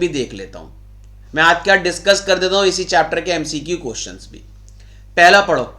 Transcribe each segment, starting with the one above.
भी देख लेता हूं। मैं आज क्या डिस्कस कर देता हूं इसी चैप्टर के एमसीक्यू क्वेश्चंस भी। पहला पढ़ो,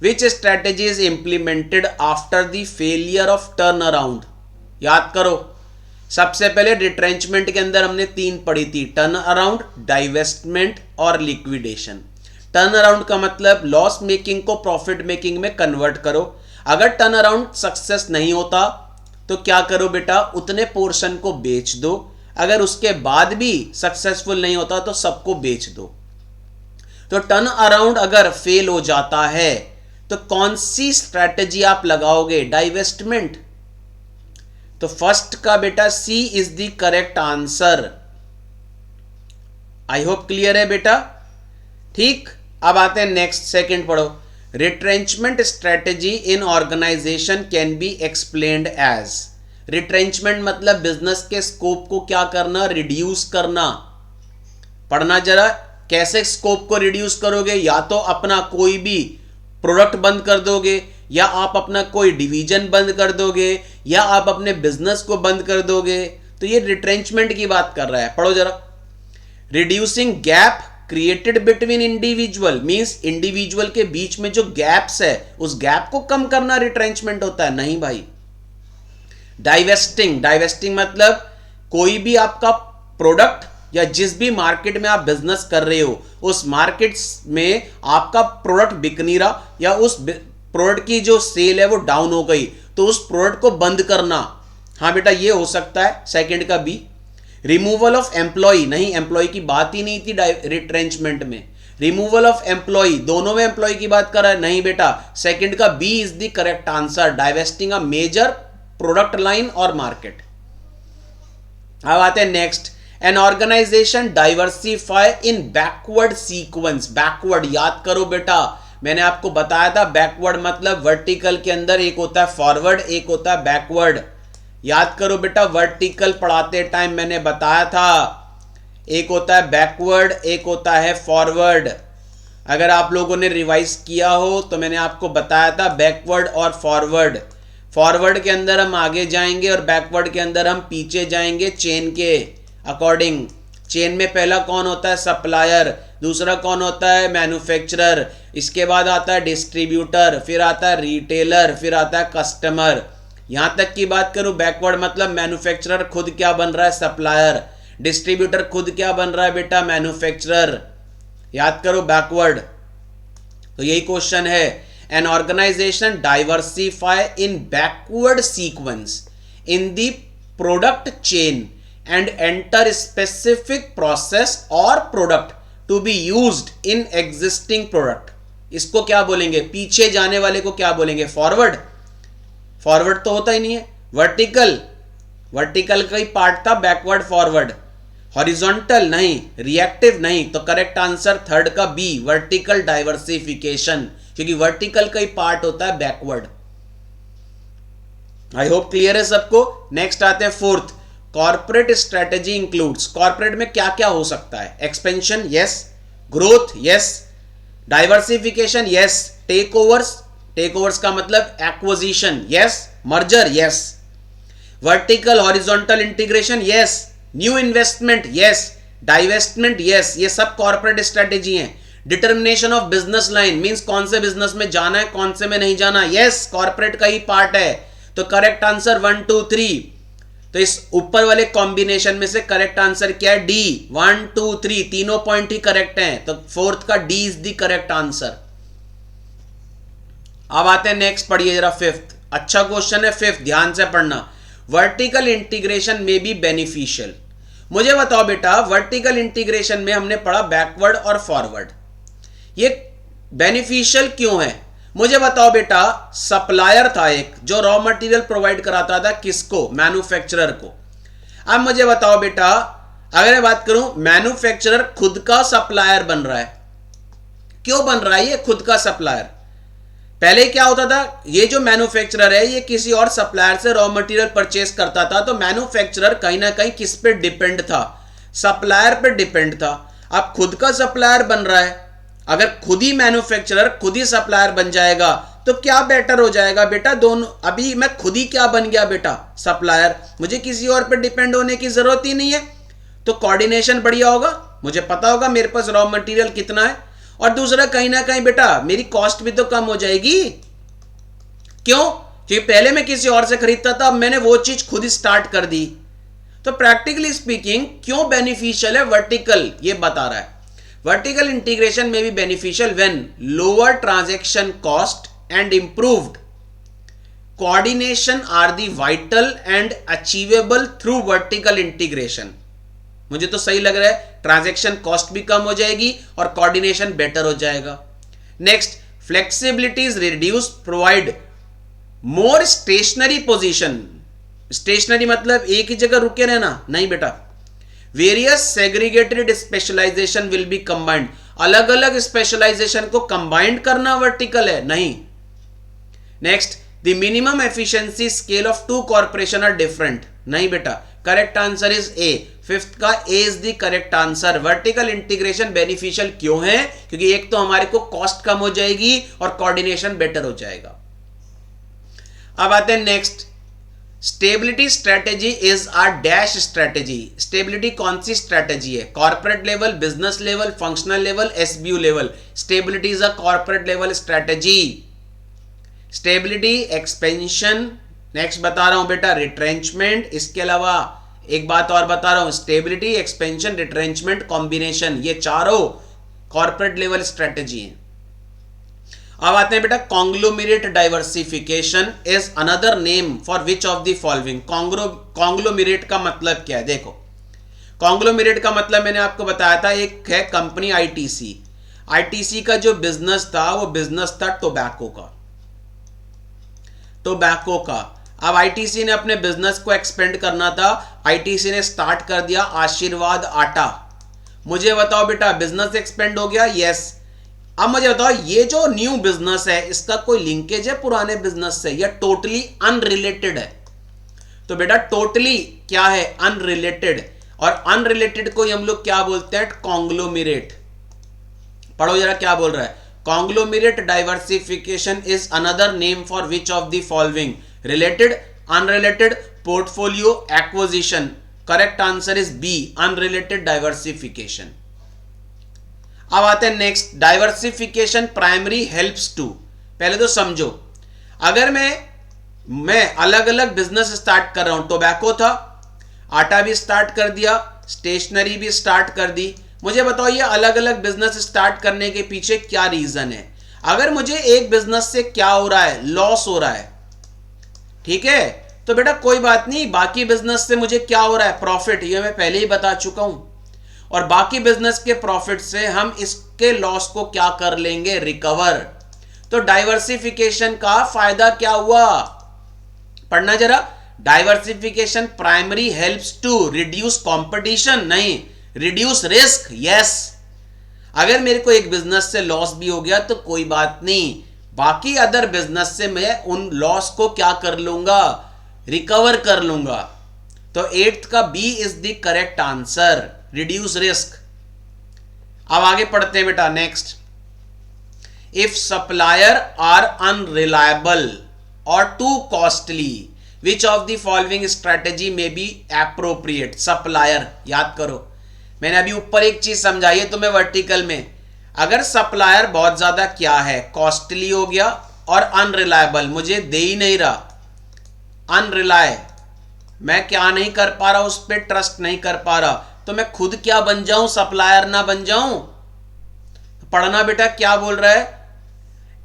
which strategy is implemented after the failure of turnaround. याद करो, सबसे पहले रिट्रेंचमेंट के अंदर हमने 3 पढ़ी थी, टर्न अराउंड, डाइवेस्टमेंट और लिक्विडेशन। टर्न अराउंड का मतलब लॉस मेकिंग को प्रॉफिट मेकिंग में कन्वर्ट करो। अगर टर्न अराउंड सक्सेस नहीं होता तो क्या करो बेटा, उतने पोर्शन को बेच दो। अगर उसके बाद भी सक्सेसफुल नहीं होता तो सबको बेच दो। तो टर्न अराउंड अगर फेल हो जाता है तो कौन सी स्ट्रैटेजी आप लगाओगे? डाइवेस्टमेंट। तो फर्स्ट का बेटा C is the correct answer. I hope clear है बेटा। ठीक, अब आते हैं नेक्स्ट, सेकंड पढ़ो। Retrenchment strategy in organisation can be explained as. Retrenchment मतलब बिजनेस के स्कोप को क्या करना? रिड्यूस करना। पढ़ना जरा, कैसे स्कोप को रिड्यूस करोगे? या तो अपना कोई भी प्रोडक्ट बंद कर दोगे, या आप अपना कोई डिवीजन बंद कर दोगे, या आप अपने बिजनेस को बंद कर दोगे। तो ये रिट्रेंचमेंट की बात कर रहा है। पढ़ो जरा, reducing gap created between individual means individual के बीच में जो गैप्स है उस गैप को कम करना रिट्रेंचमेंट होता है? नहीं भाई। डाइवेस्टिंग, डाइवेस्टिंग मतलब कोई भी आपका प्रोडक्ट या जिस भी मार्केट में आप बिजनेस कर रहे हो उस मार्केट में आपका प्रोडक्ट बिक नहीं रहा, या उस प्रोडक्ट की जो सेल है वो डाउन हो गई, तो उस प्रोडक्ट को बंद करना। हाँ बेटा, ये हो सकता है सेकंड का बी। रिमूवल ऑफ एम्प्लॉय, नहीं एम्प्लॉय की बात ही नहीं थी रिट्रेंचमेंट में। रिमूवल ऑफ एम्प्लॉय, दोनों में एम्प्लॉय की बात कर रहा है, नहीं बेटा, सेकंड का B is the correct answer. Divesting a major product line और मार्केट। अब आते हैं next, an organisation diversify in backward sequence. Backward याद करो बेटा, मैंने आपको बताया था बैकवर्ड मतलब वर्टिकल के अंदर एक होता है फॉरवर्ड, एक होता है बैकवर्ड। याद करो बेटा, वर्टिकल पढ़ाते टाइम मैंने बताया था एक होता है बैकवर्ड, एक होता है फॉरवर्ड। अगर आप लोगों ने रिवाइज किया हो तो मैंने आपको बताया था बैकवर्ड और फॉरवर्ड। फॉरवर्ड के अंदर हम आगे जाएंगे और बैकवर्ड के अंदर हम पीछे जाएंगे चेन के अकॉर्डिंग। चेन में पहला कौन होता है? सप्लायर, दूसरा कौन होता है? मैन्युफैक्चरर, इसके बाद आता है डिस्ट्रीब्यूटर, फिर आता है रिटेलर, फिर आता है कस्टमर। यहां तक की बात करूं, बैकवर्ड मतलब मैन्युफैक्चरर खुद क्या बन रहा है? सप्लायर। डिस्ट्रीब्यूटर खुद क्या बन रहा है बेटा? मैन्युफैक्चरर। याद करो बैकवर्ड। तो यही क्वेश्चन है, an organisation diversify in backward sequence in the product chain and enter specific process or product to be used in existing product. इसको क्या बोलेंगे? पीछे जाने वाले को क्या बोलेंगे? फॉरवर्ड। फॉरवर्ड तो होता ही नहीं है। वर्टिकल, वर्टिकल का ही पार्ट था बैकवर्ड फॉरवर्ड। हॉरिजॉन्टल नहीं, रिएक्टिव नहीं। तो करेक्ट आंसर थर्ड का बी, वर्टिकल डाइवर्सिफिकेशन, क्योंकि वर्टिकल का ही पार्ट होता है बैकवर्ड। आई होप क्लियर है सबको। नेक्स्ट आते हैं fourth, corporate strategy includes. Corporate में क्या क्या हो सकता है? Expansion, yes. Growth, yes. Diversification, yes. Takeovers, takeovers का मतलब acquisition, yes. Merger, yes. Vertical horizontal integration, yes. New investment, yes. Divestment, yes. ये सब कॉर्पोरेट स्ट्रेटेजी हैं। Determination of business line means कौन से बिजनेस में जाना है, कौन से में नहीं जाना, यस, कॉर्पोरेट का ही पार्ट है। तो करेक्ट आंसर 1 2 3। तो इस ऊपर वाले कॉम्बिनेशन में से करेक्ट आंसर क्या है? डी। 1 2 3 तीनों पॉइंट ही करेक्ट हैं, तो फोर्थ का D is the correct answer. अब आते हैं नेक्स्ट, पढ़िए जरा फिफ्थ। अच्छा क्वेश्चन है फिफ्थ, ध्यान से पढ़ना। वर्टिकल इंटीग्रेशन में बी बेनिफिशियल। मुझे बताओ बेटा, वर्टिकल इंटीग्रेशन में हमने पढ़ा बैकवर्ड और फॉरवर्ड, ये बेनिफिशियल क्यों है? मुझे बताओ बेटा, सप्लायर था एक जो रॉ मटेरियल प्रोवाइड कराता था किसको? मैन्युफैक्चरर को। अब मुझे बताओ बेटा, अगर मैं बात करूं मैन्युफैक्चरर खुद का सप्लायर बन रहा है, क्यों बन रहा है ये खुद का सप्लायर? पहले क्या होता था, ये जो मैन्युफैक्चरर है ये किसी और सप्लायर से रॉ मटेरियल परचेस करता था, तो मैन्युफैक्चरर कहीं ना कहीं किस पे डिपेंड था? सप्लायर पे डिपेंड था। अब खुद का सप्लायर बन रहा है, अगर खुद ही मैन्युफैक्चरर खुद ही सप्लायर बन जाएगा तो क्या बेटर हो जाएगा बेटा? दोनों, अभी मैं खुद ही क्या बन गया बेटा? सप्लायर। मुझे किसी और पे डिपेंड होने की जरूरत ही नहीं है। तो कोऑर्डिनेशन बढ़िया होगा, मुझे पता होगा मेरे पास रॉ मटेरियल कितना है, और दूसरा कहीं ना कहीं बेटा मेरी कॉस्ट भी तो कम हो जाएगी। क्यों? क्योंकि पहले मैं किसी और से खरीदता था, अब मैंने वो चीज खुद ही स्टार्ट कर दी। तो प्रैक्टिकली स्पीकिंग क्यों बेनिफिशियल है वर्टिकल, ये बता रहा है। वर्टिकल इंटीग्रेशन में भी beneficial when lower transaction cost and improved coordination are the vital and achievable through vertical integration. मुझे तो सही लग रहा है, ट्रांजैक्शन कॉस्ट भी कम हो जाएगी और कोऑर्डिनेशन बेटर हो जाएगा। Next, flexibility is reduce, provide more stationary position. Stationary मतलब एक ही जगह रुके रहना नहीं बेटा। Various segregated specialisation will be combined, अलग अलग स्पेशलाइजेशन को कंबाइंड करना वर्टिकल है नहीं। Next, the minimum efficiency scale of two corporation are different, नहीं बेटा, correct answer is A. Fifth का A is the correct answer. Vertical integration beneficial क्यों है? क्योंकि एक तो हमारे को कॉस्ट कम हो जाएगी और कोऑर्डिनेशन बेटर हो जाएगा। अब आते हैं next, stability strategy is a dash strategy. Stability कौन सी स्ट्रेटेजी है? Corporate level, business level, functional level, SBU level. Stability is a corporate level strategy. Stability expansion, next बता रहा हूं बेटा रिट्रेंचमेंट। इसके अलावा एक बात और बता रहा हूं, स्टेबिलिटी, एक्सपेंशन, रिट्रेंचमेंट, कॉम्बिनेशन, ये चारों कॉर्पोरेट लेवल स्ट्रेटेजी है। अब आते हैं बेटा, conglomerate diversification is another name for which of the following. Conglomerate का मतलब क्या है? देखो, कॉन्ग्लोमेरेट का मतलब मैंने आपको बताया था, एक है कंपनी आईटीसी। आईटीसी का जो बिजनेस था वो बिजनेस था टोबैको का। अब आईटीसी ने अपने बिजनेस को एक्सपेंड करना था, आईटीसी ने स्टार्ट कर दिया आशीर्वाद आटा। मुझे बताओ बेटा, बिजनेस एक्सपेंड हो गया? यस। अब मुझे बताओ, ये जो न्यू बिजनेस है इसका कोई लिंकेज है पुराने बिजनेस से या टोटली अनरिलेटेड है? तो बेटा टोटली क्या है? अनरिलेटेड। और अनरिलेटेड को हम लोग क्या बोलते हैं? कॉन्ग्लोमेरेट। पढ़ो जरा क्या बोल रहा है। Conglomerate diversification is another name for which of the following? Related, unrelated, portfolio, acquisition. Correct answer is B, unrelated diversification. अब आते हैं next, diversification primary helps to. पहले तो समझो, अगर मैं अलग अलग बिजनेस स्टार्ट कर रहा हूं, टोबैको था, आटा भी स्टार्ट कर दिया, स्टेशनरी भी स्टार्ट कर दी। मुझे बताओ ये अलग अलग बिजनेस स्टार्ट करने के पीछे क्या रीजन है? अगर मुझे एक बिजनेस से क्या हो रहा है? लॉस हो रहा है, ठीक है, तो बेटा कोई बात नहीं, बाकी बिजनेस से मुझे क्या हो रहा है? प्रॉफिट। ये मैं पहले ही बता चुका हूं। और बाकी बिजनेस के प्रॉफिट से हम इसके लॉस को क्या कर लेंगे? रिकवर। तो डाइवर्सिफिकेशन का फायदा क्या हुआ? पढ़ना जरा। Diversification primary helps to reduce competition, नहीं रिड्यूस रिस्क। यस, अगर मेरे को एक बिजनेस से लॉस भी हो गया तो कोई बात नहीं, बाकी अदर बिजनेस से मैं उन लॉस को क्या कर लूंगा? रिकवर कर लूंगा। तो एट्थ का B is the correct answer, reduce risk. अब आगे पढ़ते हैं बेटा next, if supplier are unreliable or too costly which of the following strategy may be appropriate? Supplier, याद करो मैंने अभी ऊपर एक चीज समझाई है तुम्हें वर्टिकल में। अगर सप्लायर बहुत ज्यादा क्या है? कॉस्टली हो गया और अनरिलायबल, मुझे दे ही नहीं रहा। अनरिलाय, मैं क्या नहीं कर पा रहा, उस पर ट्रस्ट नहीं कर पा रहा, तो मैं खुद क्या बन जाऊं? सप्लायर ना बन जाऊं? पढ़ना बेटा क्या बोल रहा है।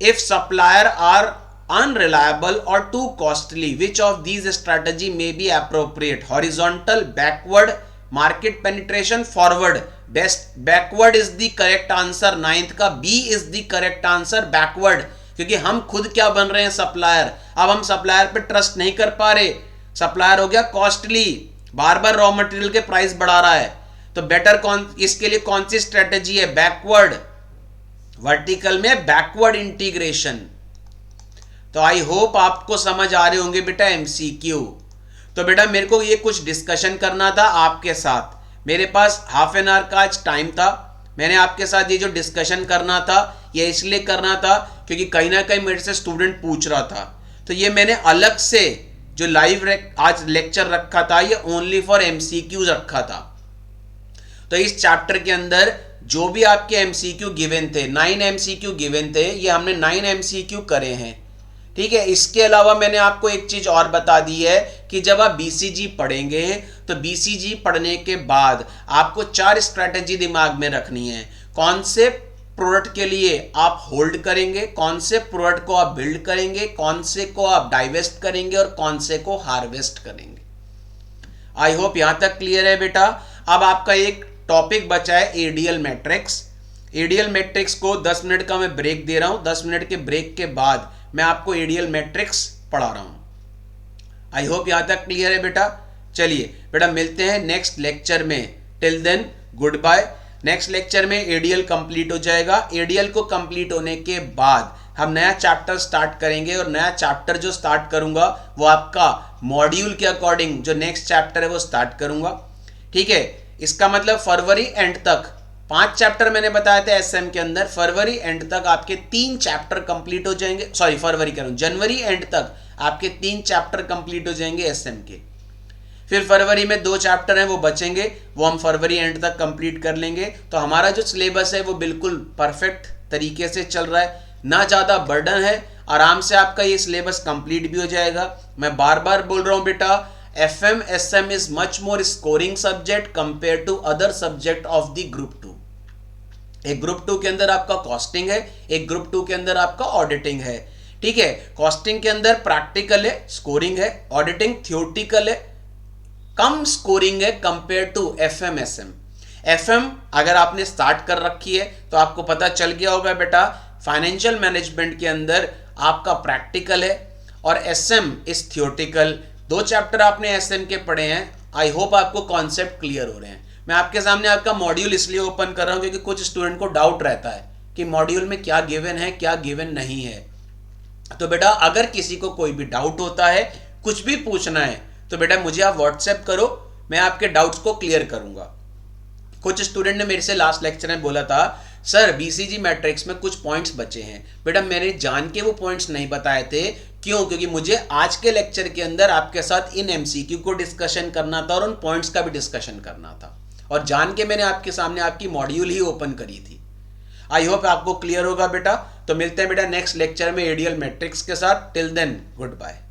If supplier are unreliable or too costly which of these strategy may be appropriate? Horizontal, backward, market penetration, forward. Best backward is the correct answer. Ninth का B is the correct answer, backward. क्योंकि हम खुद क्या बन रहे हैं? Supplier. अब हम सप्लायर पे ट्रस्ट नहीं कर पा रहे, सप्लायर हो गया कॉस्टली, बार बार रॉ मटेरियल के प्राइस बढ़ा रहा है। तो बेटर इसके लिए कौन सी स्ट्रेटेजी है? बैकवर्ड। वर्टिकल में बैकवर्ड इंटीग्रेशन। तो आई होप आपको समझ आ रहे होंगे बेटा एमसीक्यू। तो बेटा मेरे को ये कुछ डिस्कशन करना था आपके साथ, मेरे पास हाफ एन आवर का आज टाइम था। मैंने आपके साथ ये जो डिस्कशन करना था ये इसलिए करना था क्योंकि कहीं ना कहीं मेरे से स्टूडेंट पूछ रहा था। तो ये मैंने अलग से जो लाइव आज लेक्चर रखा था ये ओनली फॉर एमसीक्यूज रखा था। तो इस चैप्टर के अंदर जो भी आपके एमसीक्यू गिवन थे, 9 एमसीक्यू गिवन थे, ये हमने 9 एमसीक्यू करे हैं। ठीक है, इसके अलावा मैंने आपको एक चीज और बता दी है कि जब आप बीसीजी पढ़ेंगे तो बीसीजी पढ़ने के बाद आपको 4 स्ट्रैटेजी दिमाग में रखनी है। कौन से प्रोडक्ट के लिए आप होल्ड करेंगे, कौन से प्रोडक्ट को आप बिल्ड करेंगे, कौन से को आप डाइवेस्ट करेंगे और कौन से को हार्वेस्ट करेंगे। आई होप यहां तक क्लियर है बेटा। अब आपका एक टॉपिक बचा है एडीएल मैट्रिक्स। एडीएल मैट्रिक्स को 10 मिनट का मैं ब्रेक दे रहा हूं। 10 मिनट के ब्रेक के बाद मैं आपको एडीएल मैट्रिक्स पढ़ा रहा हूं। आई होप यहां तक क्लियर है बेटा। चलिए बेटा मिलते हैं नेक्स्ट लेक्चर में। Till then good bye. Next lecture में एडीएल कंप्लीट हो जाएगा। एडीएल को कंप्लीट होने के बाद हम नया चैप्टर स्टार्ट करेंगे और नया चैप्टर जो स्टार्ट करूंगा वो आपका मॉड्यूल के अकॉर्डिंग जो नेक्स्ट चैप्टर है वो स्टार्ट करूंगा। ठीक है, इसका मतलब फरवरी एंड तक 5 चैप्टर मैंने बताया था एसएम के अंदर। फरवरी एंड तक आपके 3 चैप्टर कंप्लीट हो जाएंगे। सॉरी, फरवरी कह रहा हूं, जनवरी एंड तक आपके 3 चैप्टर कंप्लीट हो जाएंगे एसएम के। फिर फरवरी में 2 चैप्टर हैं वो बचेंगे, वो हम फरवरी एंड तक कंप्लीट कर लेंगे। तो हमारा जो सिलेबस है वो बिल्कुल परफेक्ट तरीके से चल रहा है, ना ज़्यादा बर्डन है, आराम से आपका ये सिलेबस कंप्लीट भी हो जाएगा। मैं बार बार बोल रहा हूँ बेटा, FM SM is much more scoring subject compare to other subject of the group 2। एक ग्रुप 2 के अंदर आपका कॉस्टिंग है, एक ग्रुप 2 के अंदर आपका ऑडिटिंग है। ठीक है, कॉस्टिंग के अंदर प्रैक्टिकल है, स्कोरिंग है, ऑडिटिंग थियोरटिकल है, कम स्कोरिंग है compare to FM SM. FM अगर आपने स्टार्ट कर रखी है तो आपको पता चल गया होगा बेटा, फाइनेंशियल मैनेजमेंट के अंदर आपका प्रैक्टिकल है और एसएम इज थियोरटिकल। 2 चैप्टर आपने एसएम के पढ़े हैं। आई होप आपको कॉन्सेप्ट क्लियर हो रहे हैं। मैं आपके सामने आपका मॉड्यूल इसलिए ओपन कर रहा हूं क्योंकि कुछ स्टूडेंट को डाउट रहता है कि मॉड्यूल में क्या गिवन है, क्या गिवन नहीं है। तो बेटा अगर किसी को कोई भी डाउट होता है, कुछ भी पूछना है, तो बेटा मुझे आप व्हाट्सएप करो, मैं आपके डाउट्स को क्लियर करूंगा। कुछ स्टूडेंट ने मेरे से लास्ट लेक्चर में बोला था, सर बीसीजी मैट्रिक्स में कुछ पॉइंट्स बचे हैं। बेटा मैंने जान के वो पॉइंट्स नहीं बताए थे। क्यों? क्योंकि मुझे आज के लेक्चर के अंदर आपके साथ इन एमसीक्यू को डिस्कशन करना था और उन पॉइंट्स का भी डिस्कशन करना था, और जान के मैंने आपके सामने आपकी मॉड्यूल ही ओपन करी थी। आई होप आपको क्लियर होगा बेटा। तो मिलते हैं बेटा नेक्स्ट लेक्चर में एडीएल मैट्रिक्स के साथ। Till then good bye.